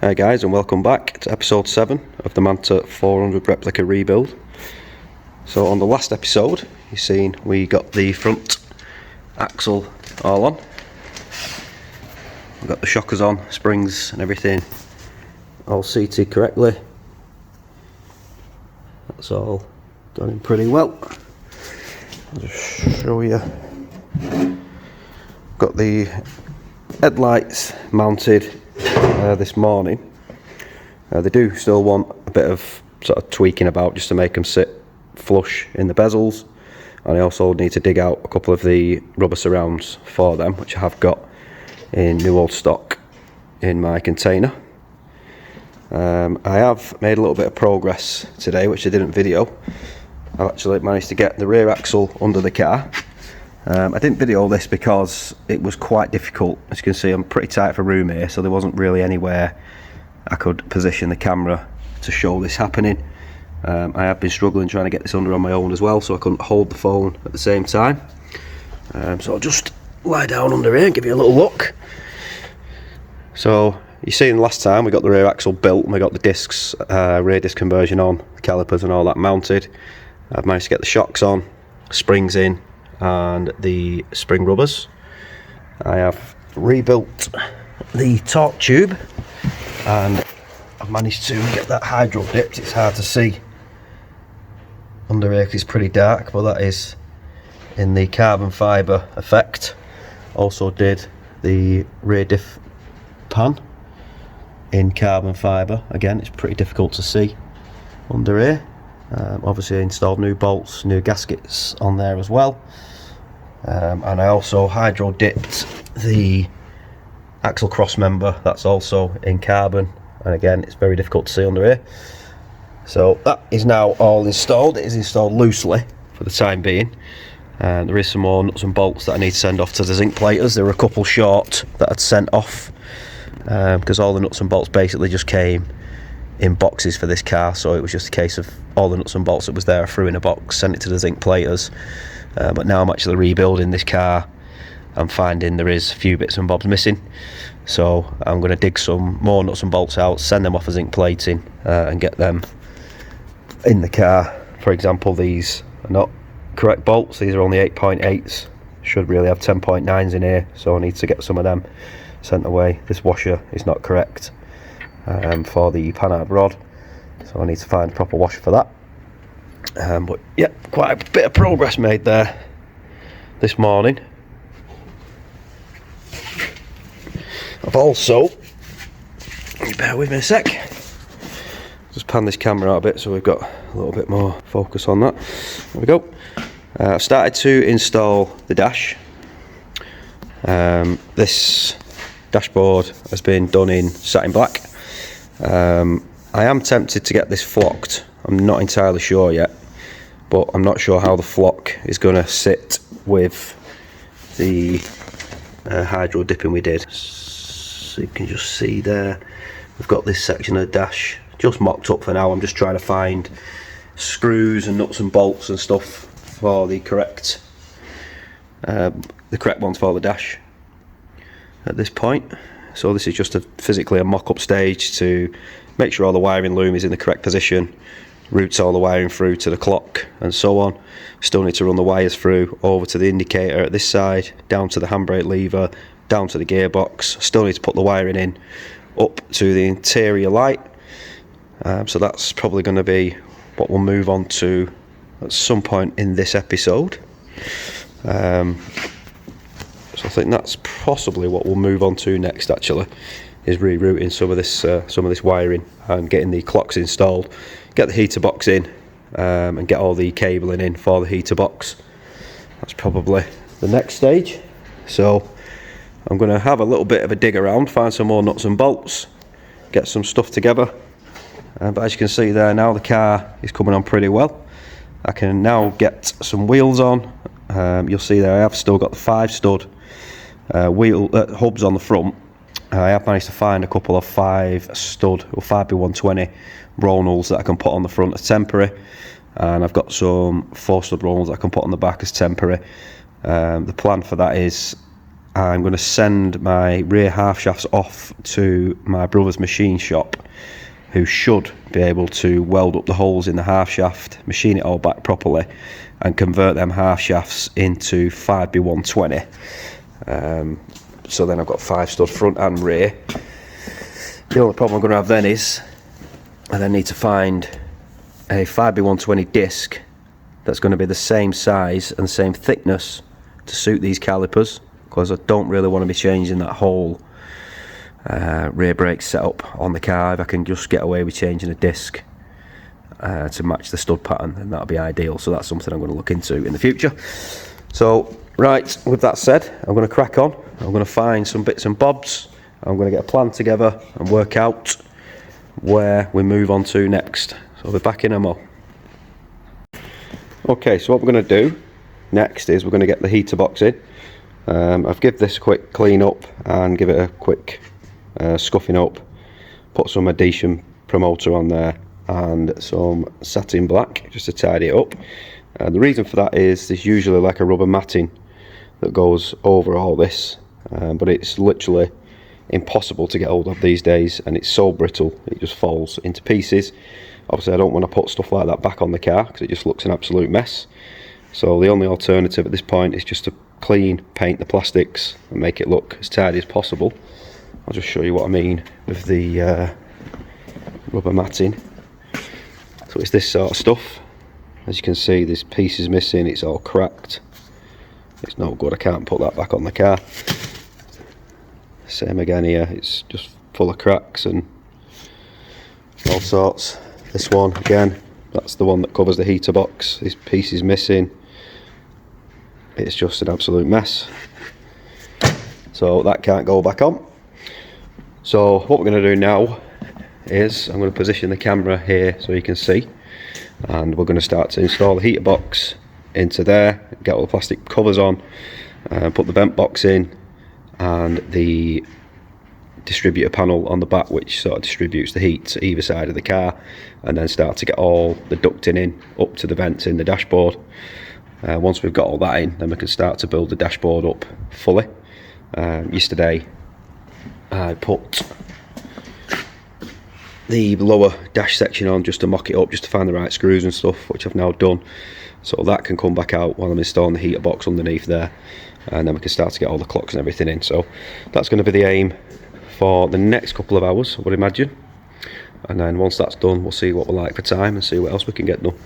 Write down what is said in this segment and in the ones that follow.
Hi guys, and welcome back to episode 7 of the Manta 400 replica rebuild. So on the last episode you've seen we got the front axle all on. We've got the shockers on, springs and everything all seated correctly. That's all done in pretty well. I'll just show you. Got the headlights mounted this morning. They do still want a bit of sort of tweaking about just to make them sit flush in the bezels, and I also need to dig out a couple of the rubber surrounds for them, which I have got in new old stock in my container. I have made a little bit of progress today, which I didn't video. I actually managed to get the rear axle under the car. I didn't video this because it was quite difficult. As you can see, I'm pretty tight for room here, so there wasn't really anywhere I could position the camera to show this happening. I have been struggling trying to get this under on my own as well, so I couldn't hold the phone at the same time. So I'll just lie down under here and give you a little look. So you seen last time we got the rear axle built and we got the discs, rear disc conversion on, the calipers and all that mounted. I've managed to get the shocks on, springs in, and the spring rubbers. I have rebuilt the torque tube and I've managed to get that hydro dipped. It's hard to see under here because it's pretty dark, but that is in the carbon fibre effect. Also did the rear diff pan in carbon fibre. Again, it's pretty difficult to see under here. Obviously I installed new bolts, new gaskets on there as well, and I also hydro dipped the axle cross member. That's also in carbon, and again it's very difficult to see under here. So that is now all installed. It is installed loosely for the time being. There is some more nuts and bolts that I need to send off to the zinc platers. There were a couple short that I'd sent off because all the nuts and bolts basically just came in boxes for this car, so it was just a case of all the nuts and bolts that was there I threw in a box, sent it to the zinc platers. But now I'm actually rebuilding this car. I'm finding there is a few bits and bobs missing, so I'm going to dig some more nuts and bolts out, send them off for zinc plating, and get them in the car. For example, these are not correct bolts. These are only 8.8s. Should really have 10.9s in here, so I need to get some of them sent away. This washer is not correct for the panhard rod, so I need to find a proper washer for that. But yeah, quite a bit of progress made there this morning. I've also, bear with me a sec, just pan this camera out a bit so we've got a little bit more focus on that. There we go. I've started to install the dash. This dashboard has been done in satin black. I am tempted to get this flocked. I'm not entirely sure yet, but I'm not sure how the flock is going to sit with the hydro dipping we did. So you can just see there, we've got this section of the dash just mocked up for now. I'm just trying to find screws and nuts and bolts and stuff for the correct ones for the dash at this point. So this is just physically a mock-up stage to make sure all the wiring loom is in the correct position, routes all the wiring through to the clock and so on. Still need to run the wires through over to the indicator at this side, down to the handbrake lever, down to the gearbox. Still need to put the wiring in up to the interior light. So that's probably going to be what we'll move on to at some point in this episode. So I think that's possibly what we'll move on to next, actually. is rerouting some of this wiring and getting the clocks installed, get the heater box in, and get all the cabling in for the heater box. That's probably the next stage. So I'm going to have a little bit of a dig around, find some more nuts and bolts, get some stuff together. But as you can see there now, the car is coming on pretty well. I can now get some wheels on. You'll see there I have still got the 5 stud wheel hubs on the front. I have managed to find a couple of 5 stud or 5B120 Ronalds that I can put on the front as temporary, and I've got some 4 stud Ronalds that I can put on the back as temporary. The plan for that is I'm going to send my rear half shafts off to my brother's machine shop, who should be able to weld up the holes in the half shaft, machine it all back properly, and convert them half shafts into 5B120. So then I've got 5 stud front and rear. The only problem I'm going to have then is I then need to find a 5B120 disc that's going to be the same size and same thickness to suit these calipers, because I don't really want to be changing that whole rear brake setup on the car. If I can just get away with changing a disc to match the stud pattern, then that'll be ideal. So that's something I'm going to look into in the future. So right, with that said, I'm going to crack on. I'm going to find some bits and bobs. I'm going to get a plan together and work out where we move on to next. So I'll be back in a mo. Okay, so what we're going to do next is we're going to get the heater box in. I've given this a quick clean up and give it a quick scuffing up, put some adhesion promoter on there and some satin black just to tidy it up. The reason for that is there's usually like a rubber matting that goes over all this, but it's literally impossible to get hold of these days, and it's so brittle it just falls into pieces. Obviously I don't want to put stuff like that back on the car because it just looks an absolute mess. So the only alternative at this point is just to clean paint the plastics and make it look as tidy as possible. I'll just show you what I mean with the rubber matting. So it's this sort of stuff. As you can see, this piece is missing, it's all cracked. It's no good, I can't put that back on the car. Same again here, it's just full of cracks and all sorts. This one again, that's the one that covers the heater box. This piece is missing. It's just an absolute mess. So that can't go back on. So what we're going to do now is I'm going to position the camera here so you can see, and we're going to start to install the heater box into there, get all the plastic covers on, put the vent box in and the distributor panel on the back, which sort of distributes the heat to either side of the car, and then start to get all the ducting in up to the vents in the dashboard. Once we've got all that in, then we can start to build the dashboard up fully. Yesterday I put the lower dash section on just to mock it up, just to find the right screws and stuff, which I've now done, so that can come back out while I'm installing the heater box underneath there, and then we can start to get all the clocks and everything in. So that's going to be the aim for the next couple of hours, I would imagine, and then once that's done we'll see what we're like for time and see what else we can get done.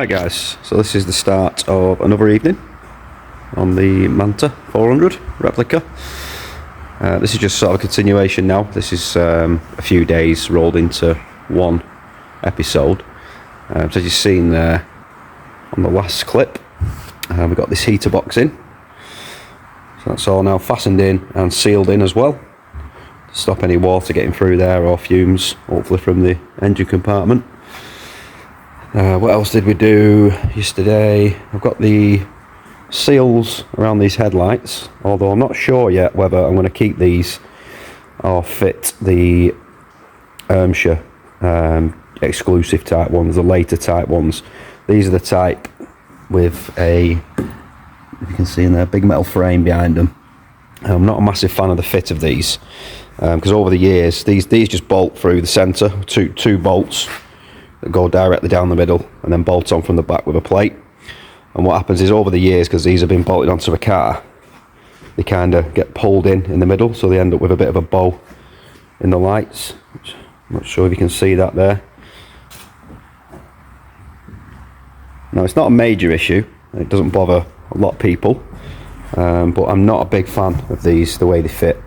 Right guys, so this is the start of another evening on the Manta 400 replica. This is just sort of a continuation now. This is a few days rolled into one episode. So as you've seen there on the last clip, we've got this heater box in. So that's all now fastened in and sealed in as well, to stop any water getting through there or fumes, hopefully from the engine compartment. What else did we do yesterday? I've got the seals around these headlights, although I'm not sure yet whether I'm going to keep these or fit the Ermshire exclusive type ones, the later type ones. These are the type with a, if you can see in there, big metal frame behind them. I'm not a massive fan of the fit of these, because over the years these just bolt through the centre, two bolts that go directly down the middle and then bolt on from the back with a plate. And what happens is over the years, because these have been bolted onto a car, they kind of get pulled in the middle, so they end up with a bit of a bow in the lights. I'm not sure if you can see that there. Now it's not a major issue, it doesn't bother a lot of people, but I'm not a big fan of these, the way they fit.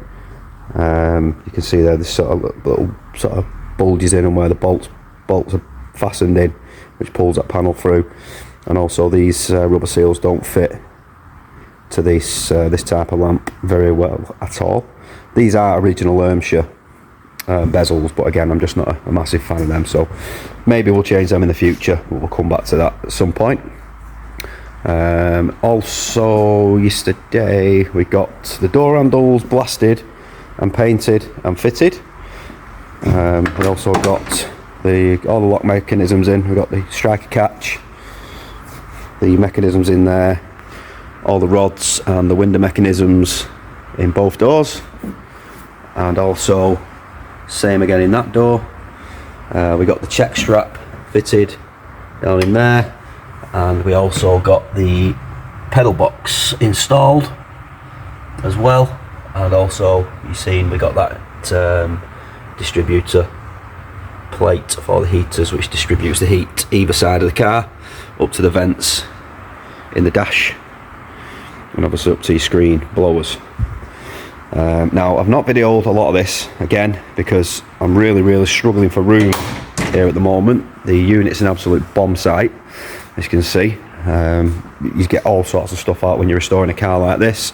You can see there, this sort of little sort of bulges in and where the bolts are fastened in, which pulls that panel through. And also these rubber seals don't fit to this type of lamp very well at all. These are original Ermshire bezels, but again, I'm just not a massive fan of them, so maybe we'll change them in the future. We'll come back to that at some point. Also yesterday we got the door handles blasted and painted and fitted. We also got all the lock mechanisms in. We've got the striker catch, the mechanisms in there, all the rods and the window mechanisms in both doors, and also same again in that door. We got the check strap fitted down in there, and we also got the pedal box installed as well. And also you've seen we got that distributor plate for the heaters, which distributes the heat either side of the car up to the vents in the dash, and obviously up to your screen blowers. Now I've not videoed a lot of this again because I'm really struggling for room here at the moment. The unit's an absolute bomb site, as you can see. You get all sorts of stuff out when you're restoring a car like this.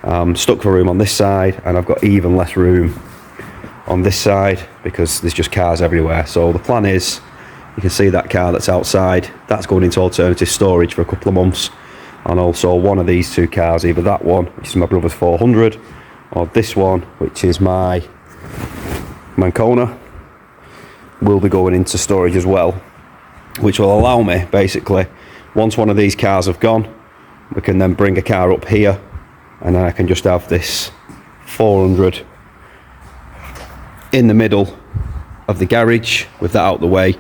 I'm stuck for room on this side, and I've got even less room on this side because there's just cars everywhere. So the plan is, you can see that car that's outside, that's going into alternative storage for a couple of months. And also one of these two cars, either that one, which is my brother's 400, or this one, which is my Mancona, will be going into storage as well, which will allow me, basically, once one of these cars have gone, we can then bring a car up here, and then I can just have this 400 in the middle of the garage with that out the way,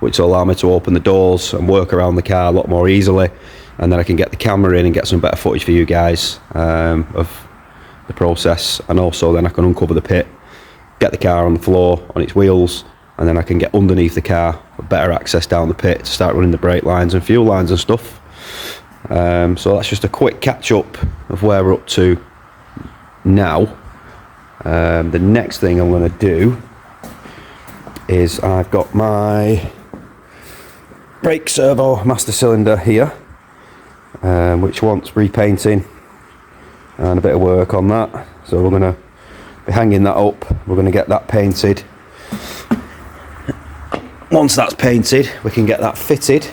which will allow me to open the doors and work around the car a lot more easily. And then I can get the camera in and get some better footage for you guys of the process. And also then I can uncover the pit, get the car on the floor on its wheels, and then I can get underneath the car for better access down the pit to start running the brake lines and fuel lines and stuff. So that's just a quick catch up of where we're up to now. The next thing I'm going to do is I've got my brake servo master cylinder here, which wants repainting and a bit of work on that. So we're going to be hanging that up. We're going to get that painted. Once that's painted, we can get that fitted.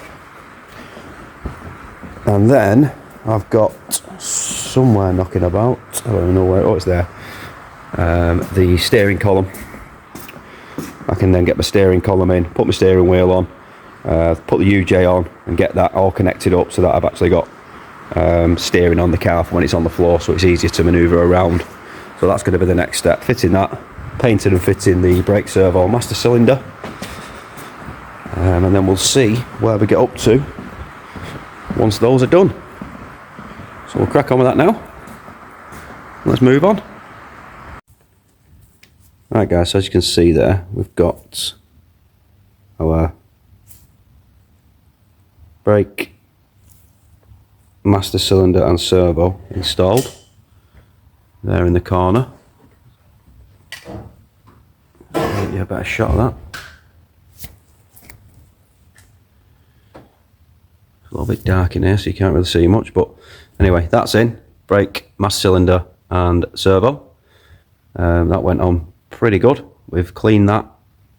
And then I've got somewhere knocking about, I don't even know where, oh, it's there, the steering column. I can then get my steering column in, put my steering wheel on, put the UJ on, and get that all connected up so that I've actually got steering on the car for when it's on the floor, so it's easier to manoeuvre around. So that's going to be the next step, fitting that, painting and fitting the brake servo master cylinder, and then we'll see where we get up to once those are done. So we'll crack on with that now. Let's move on. Right guys, so as you can see there, we've got our brake, master cylinder and servo installed there in the corner. Get you a better shot of that. It's a little bit dark in here so you can't really see much, but anyway, that's in. Brake, master cylinder and servo. That went on pretty good. We've cleaned that,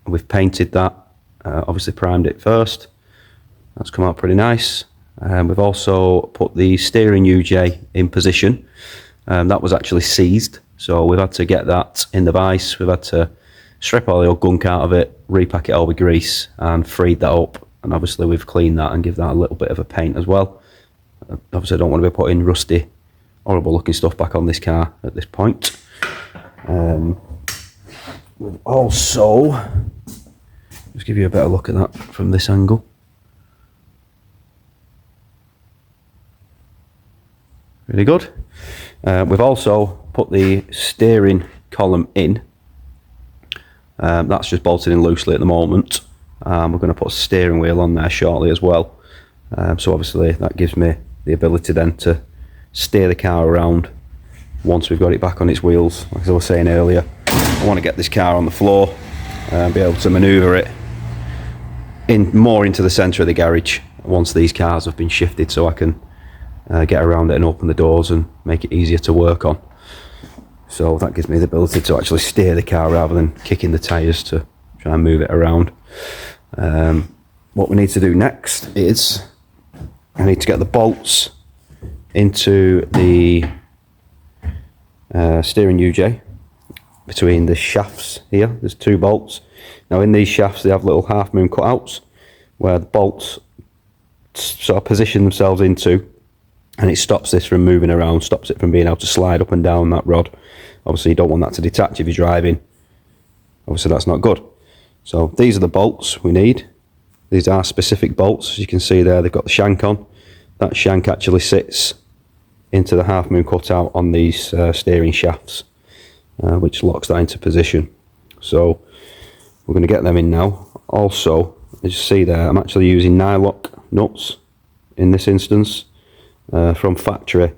we've painted that, obviously primed it first. That's come out pretty nice. We've also put the steering UJ in position. That was actually seized, so we've had to get that in the vise. We've had to strip all the old gunk out of it, repack it all with grease and freed that up. And obviously we've cleaned that and give that a little bit of a paint as well. Obviously I don't want to be putting rusty, horrible looking stuff back on this car at this point. We've also, just give you a better look at that from this angle. Really good. We've also put the steering column in. That's just bolted in loosely at the moment. We're going to put a steering wheel on there shortly as well. So obviously that gives me the ability then to steer the car around once we've got it back on its wheels. Like as I was saying earlier, I want to get this car on the floor and be able to manoeuvre it in more into the centre of the garage once these cars have been shifted, so I can get around it and open the doors and make it easier to work on. So that gives me the ability to actually steer the car rather than kicking the tyres to try and move it around. What we need to do next is I need to get the bolts into the steering UJ between the shafts here. There's 2 bolts. Now in these shafts they have little half moon cutouts where the bolts sort of position themselves into, and it stops this from moving around, stops it from being able to slide up and down that rod. Obviously you don't want that to detach if you're driving. Obviously that's not good. So these are the bolts we need. These are specific bolts. As you can see there, they've got the shank on. That shank actually sits into the half moon cutout on these steering shafts, which locks that into position. So we're going to get them in now. Also, as you see there, I'm actually using nylock nuts in this instance. From factory,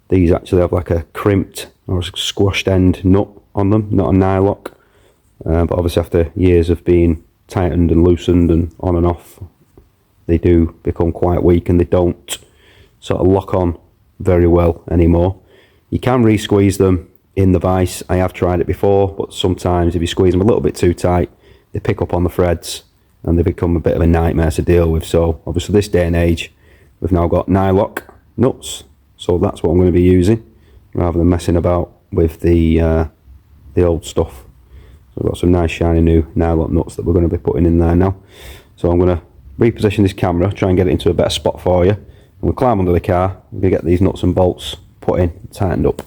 these actually have like a crimped or a squashed end nut on them, not a nylock. But obviously after years of being tightened and loosened and on and off, they do become quite weak and they don't sort of lock on very well anymore. You can re-squeeze them in the vise. I have tried it before, but sometimes if you squeeze them a little bit too tight, they pick up on the threads and they become a bit of a nightmare to deal with. So obviously this day and age, we've now got nylock nuts, so that's what I'm going to be using rather than messing about with the old stuff. So we've got some nice shiny new nylock nuts that we're going to be putting in there now. So I'm going to reposition this camera, try and get it into a better spot for you, and we'll climb under the car. We're going to get these nuts and bolts put in, tightened up.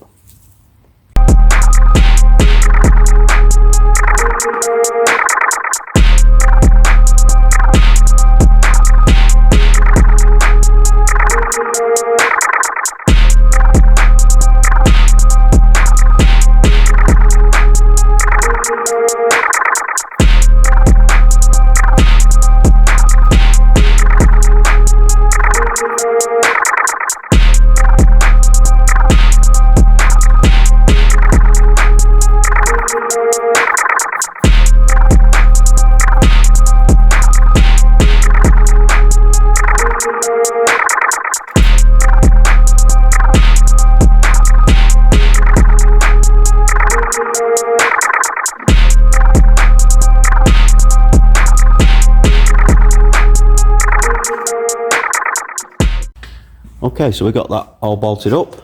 Okay, so we got that all bolted up.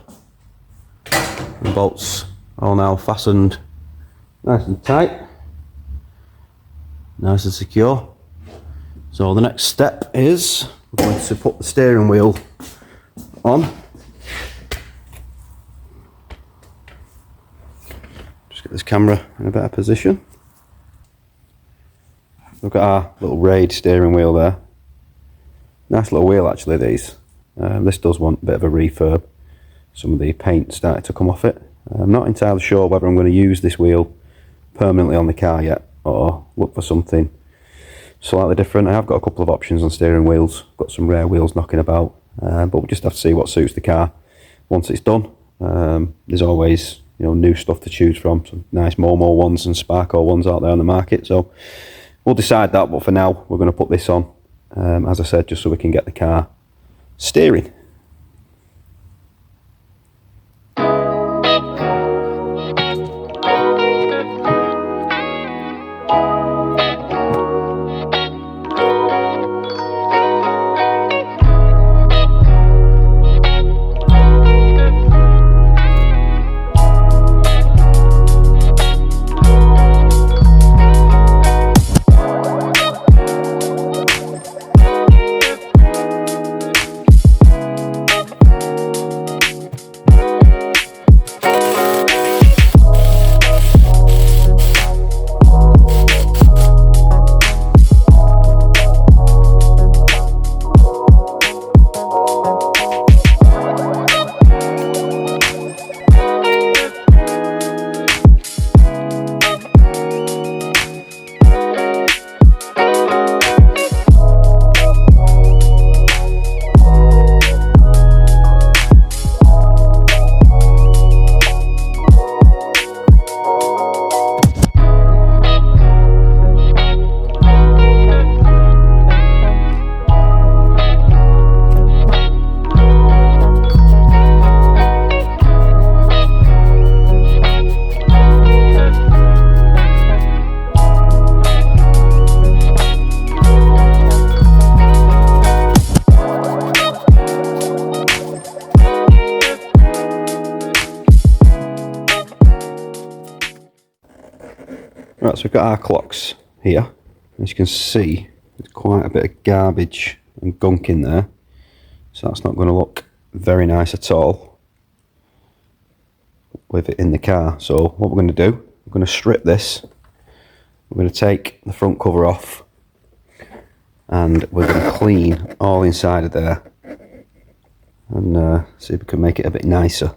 The bolts are now fastened nice and tight, nice and secure. So the next step is we're going to put the steering wheel on. Just get this camera in a better position. Look at our little Raid steering wheel there. Nice little wheel actually, these. This does want a bit of a refurb. Some of the paint started to come off it. I'm not entirely sure whether I'm going to use this wheel permanently on the car yet, or look for something slightly different. I have got a couple of options on steering wheels, got some rare wheels knocking about, but we'll just have to see what suits the car once it's done. There's always, you know, new stuff to choose from, some nice Momo ones and Sparko ones out there on the market, so we'll decide that. But for now, we're going to put this on, as I said, just so we can get the car steering. Right, so we've got our clocks here. As you can see, there's quite a bit of garbage and gunk in there, so that's not going to look very nice at all with it in the car. So what we're going to do, we're going to strip this, we're going to take the front cover off, and we're going to clean all inside of there and see if we can make it a bit nicer.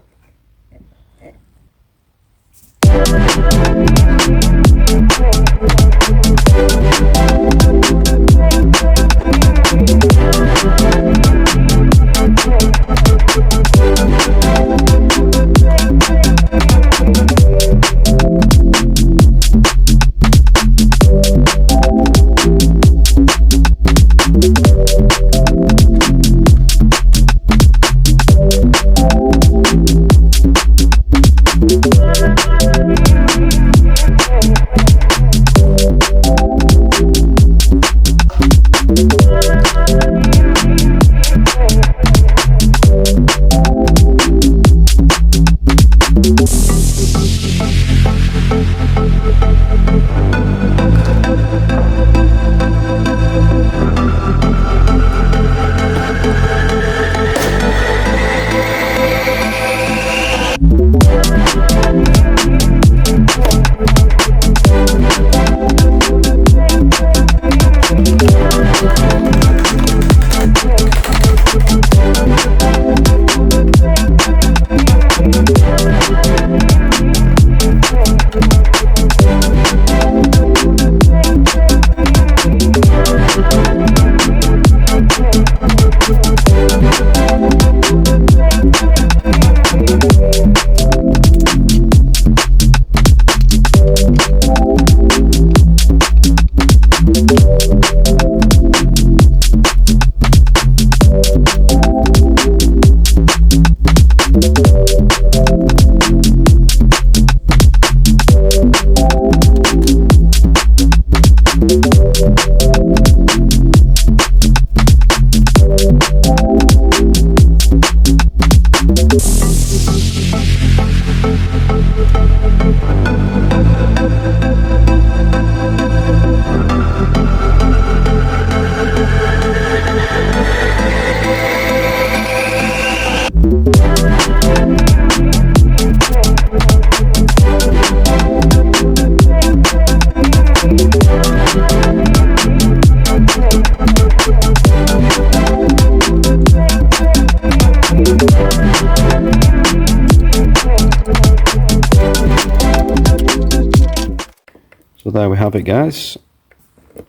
So there we have it, guys.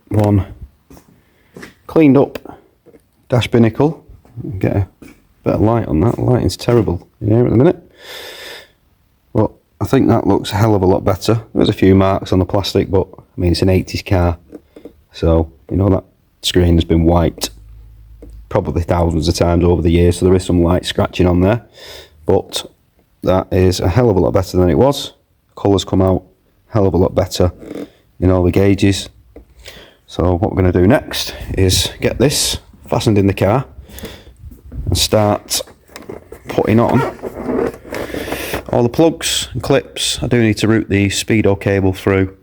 One cleaned up dash binnacle. Get a bit of light on that. The lighting's terrible in here at the minute. But I think that looks a hell of a lot better. There's a few marks on the plastic, but I mean, it's an 80s car. So, you know, that screen has been wiped probably thousands of times over the years, so there is some light scratching on there. But that is a hell of a lot better than it was. Colours come out a hell of a lot better in all the gauges. So what we're going to do next is get this fastened in the car and start putting on all the plugs and clips. I do need to route the speedo cable through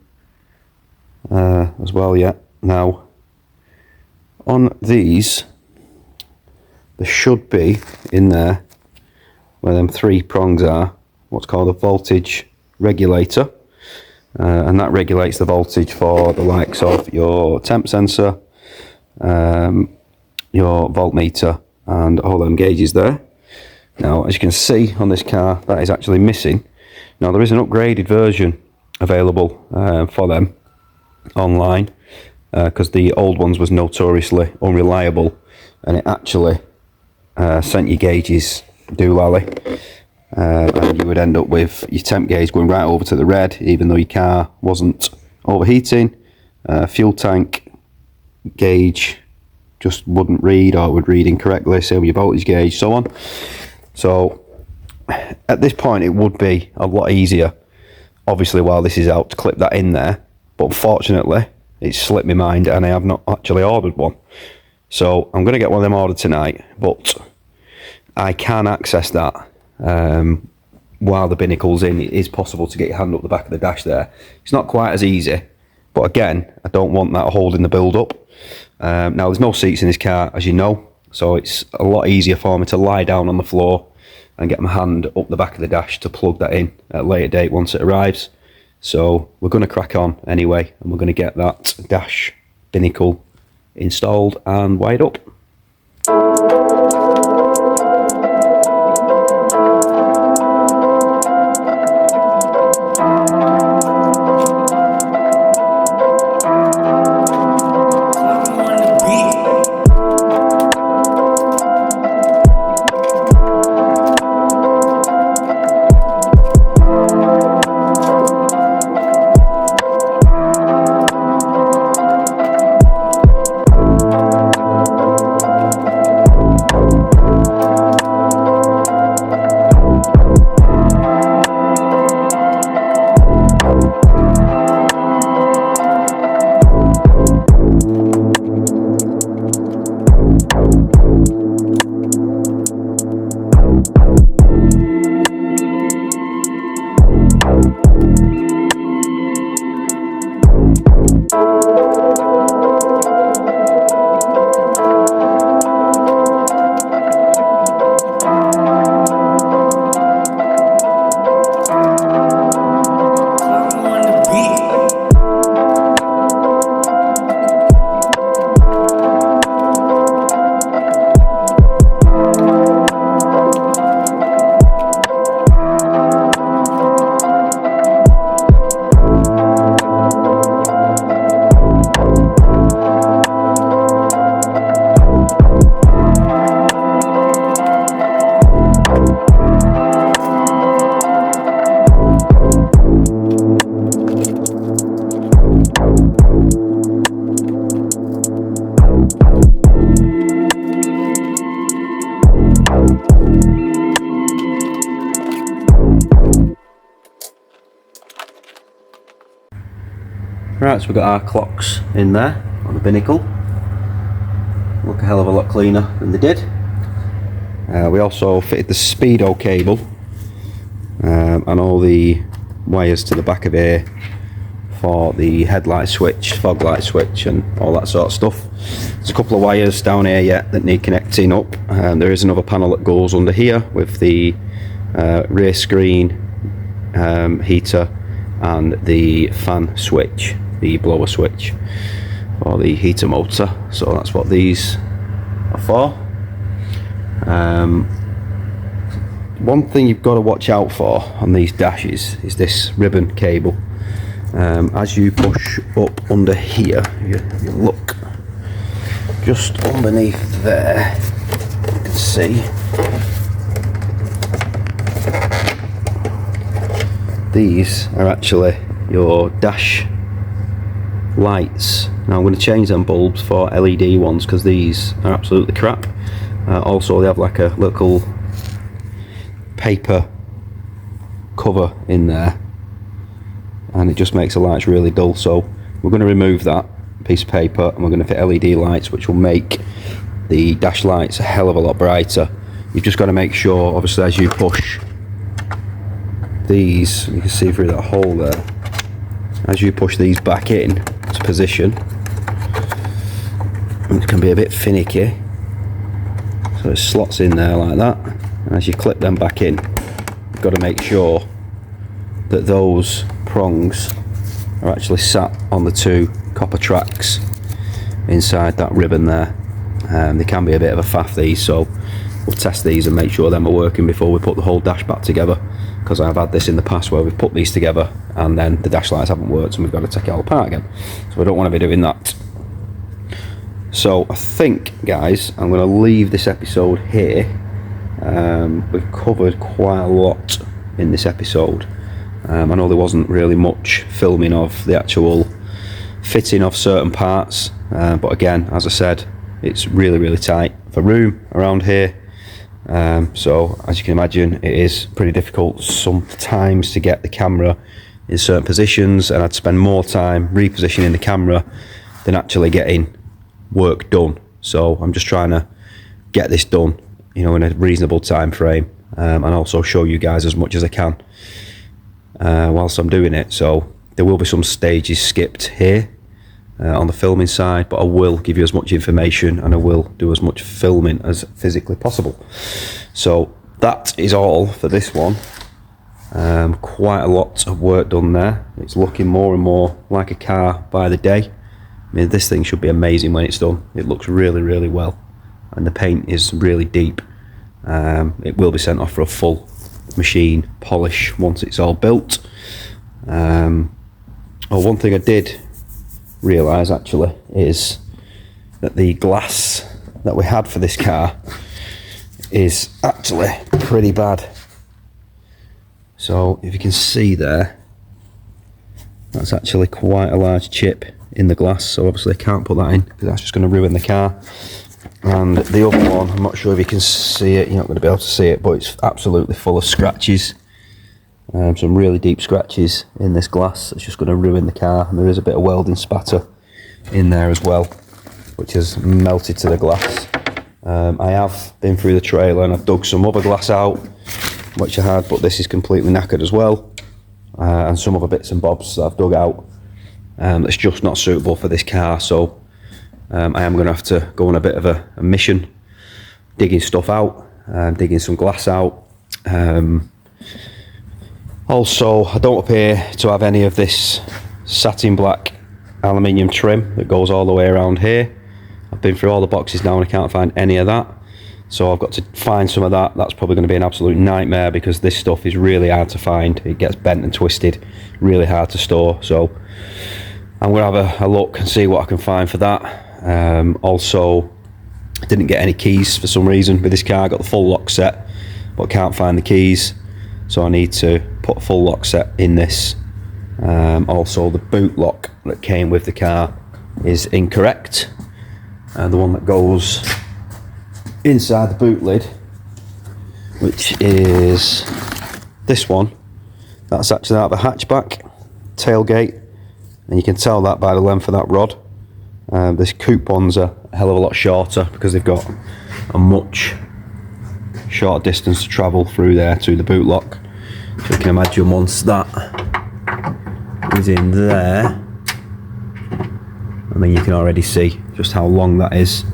as well yet. Now on these, there should be in there, where them 3 prongs are, what's called a voltage regulator, and that regulates the voltage for the likes of your temp sensor, your voltmeter, and all them gauges there. Now, as you can see on this car, that is actually missing. Now, there is an upgraded version available for them online, because the old ones was notoriously unreliable, and it actually sent your gauges doolally, and you would end up with your temp gauge going right over to the red, even though your car wasn't overheating. Fuel tank gauge just wouldn't read, or would read incorrectly, same with your voltage gauge, so on. So at this point it would be a lot easier, obviously while this is out, to clip that in there, but unfortunately it's slipped my mind and I have not actually ordered one. So I'm going to get one of them ordered tonight, but I can access that while the binnacle's in. It is possible to get your hand up the back of the dash there. It's not quite as easy, but again, I don't want that holding the build up. Now there's no seats in this car, as you know, so it's a lot easier for me to lie down on the floor and get my hand up the back of the dash to plug that in at a later date once it arrives. So we're going to crack on anyway, and we're going to get that dash binnacle installed and wired up. Right, so we've got our clocks in there on the binnacle. Look a hell of a lot cleaner than they did. We also fitted the speedo cable and all the wires to the back of here for the headlight switch, fog light switch, and all that sort of stuff. There's a couple of wires down here yet that need connecting up. There is another panel that goes under here with the rear screen, heater, and the fan switch, the blower switch, or the heater motor. So that's what these are for. One thing you've got to watch out for on these dashes is this ribbon cable. As you push up under here, you look, just underneath there, you can see these are actually your dash lights. Now I'm going to change them bulbs for LED ones because these are absolutely crap. Also they have like a little paper cover in there and it just makes the lights really dull, so we're going to remove that piece of paper and we're going to fit LED lights, which will make the dash lights a hell of a lot brighter. You've just got to make sure, obviously, as you push these, you can see through that hole there, as you push these back in to position, it can be a bit finicky, so it slots in there like that, and as you clip them back in, you've got to make sure that those prongs are actually sat on the two copper tracks inside that ribbon there. They can be a bit of a faff, these, so we'll test these and make sure them are working before we put the whole dash back together, because I've had this in the past where we've put these together and then the dash lights haven't worked and we've got to take it all apart again, so we don't want to be doing that. So I think, guys, I'm going to leave this episode here. We've covered quite a lot in this episode. I know there wasn't really much filming of the actual fitting of certain parts, but again, as I said, it's really tight for room around here. So as you can imagine, it is pretty difficult sometimes to get the camera in certain positions, and I'd spend more time repositioning the camera than actually getting work done. So I'm just trying to get this done, you know, in a reasonable time frame, and also show you guys as much as I can whilst I'm doing it. So there will be some stages skipped here on the filming side, but I will give you as much information and I will do as much filming as physically possible. So that is all for this one. Quite a lot of work done there. It's looking more and more like a car by the day. I mean, this thing should be amazing when it's done. It looks really well, and the paint is really deep. It will be sent off for a full machine polish once it's all built. One thing I did realise actually is that the glass that we had for this car is actually pretty bad. So if you can see there, that's actually quite a large chip in the glass, so obviously I can't put that in because that's just going to ruin the car. And the other one, I'm not sure if you can see it, you're not going to be able to see it, but it's absolutely full of scratches. Some really deep scratches in this glass. It's just going to ruin the car, and there is a bit of welding spatter in there as well, which has melted to the glass. I have been through the trailer and I've dug some other glass out, which I had, but this is completely knackered as well, and some other bits and bobs that I've dug out that's just not suitable for this car. So I am going to have to go on a bit of a mission, digging stuff out, digging some glass out. Also, I don't appear to have any of this satin black aluminium trim that goes all the way around here. I've been through all the boxes now and I can't find any of that, so I've got to find some of that. That's probably going to be an absolute nightmare because this stuff is really hard to find. It gets bent and twisted, really hard to store. So I'm going to have a look and see what I can find for that. Also, I didn't get any keys for some reason with this car. I got the full lock set but can't find the keys, so I need to put a full lock set in this. Also, the boot lock that came with the car is incorrect. The one that goes inside the boot lid, which is this one, that's actually out of the hatchback tailgate, and you can tell that by the length of that rod. This coupe ones are a hell of a lot shorter because they've got a much shorter distance to travel through there to the boot lock. So you can imagine once that is in there, I mean, you can already see just how long that is.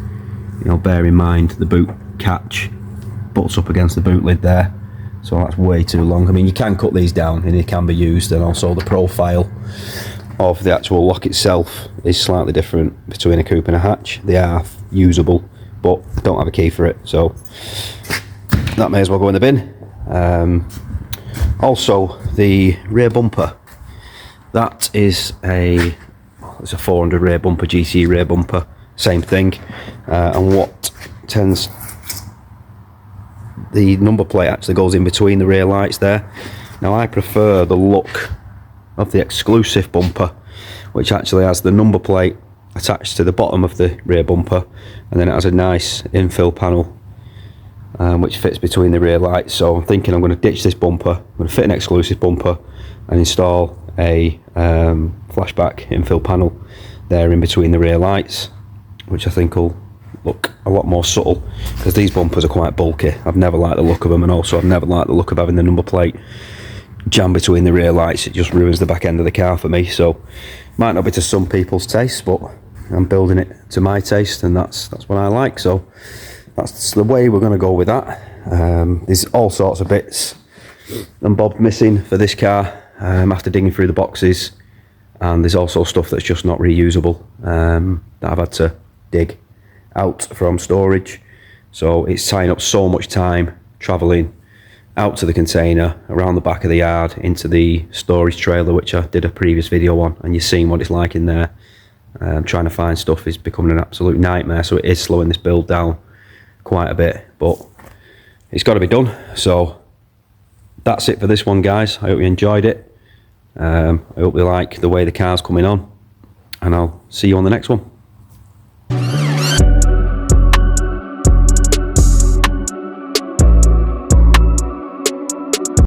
You know, bear in mind the boot catch butts up against the boot lid there, so that's way too long. I mean, you can cut these down and it can be used, and also the profile of the actual lock itself is slightly different between a coupe and a hatch. They are usable, but I don't have a key for it, so that may as well go in the bin. Also, the rear bumper, that is it's a 400 rear bumper, GC rear bumper. same thing. And what tends, the number plate actually goes in between the rear lights there. Now I prefer the look of the exclusive bumper, which actually has the number plate attached to the bottom of the rear bumper, and then it has a nice infill panel which fits between the rear lights. So I'm thinking I'm going to ditch this bumper, I'm going to fit an exclusive bumper and install a flashback infill panel there in between the rear lights, which I think will look a lot more subtle, because these bumpers are quite bulky. I've never liked the look of them, and also I've never liked the look of having the number plate jammed between the rear lights. It just ruins the back end of the car for me. So might not be to some people's taste, but I'm building it to my taste, and that's what I like. So that's the way we're going to go with that. There's all sorts of bits and bobs missing for this car after digging through the boxes, and there's also stuff that's just not reusable that I've had to dig out from storage. So it's tying up so much time travelling out to the container, around the back of the yard, into the storage trailer, which I did a previous video on, and you've seen what it's like in there. Trying to find stuff is becoming an absolute nightmare, so it is slowing this build down quite a bit, but it's got to be done. So that's it for this one, guys. I hope you enjoyed it. I hope you like the way the car's coming on, and I'll see you on the next one.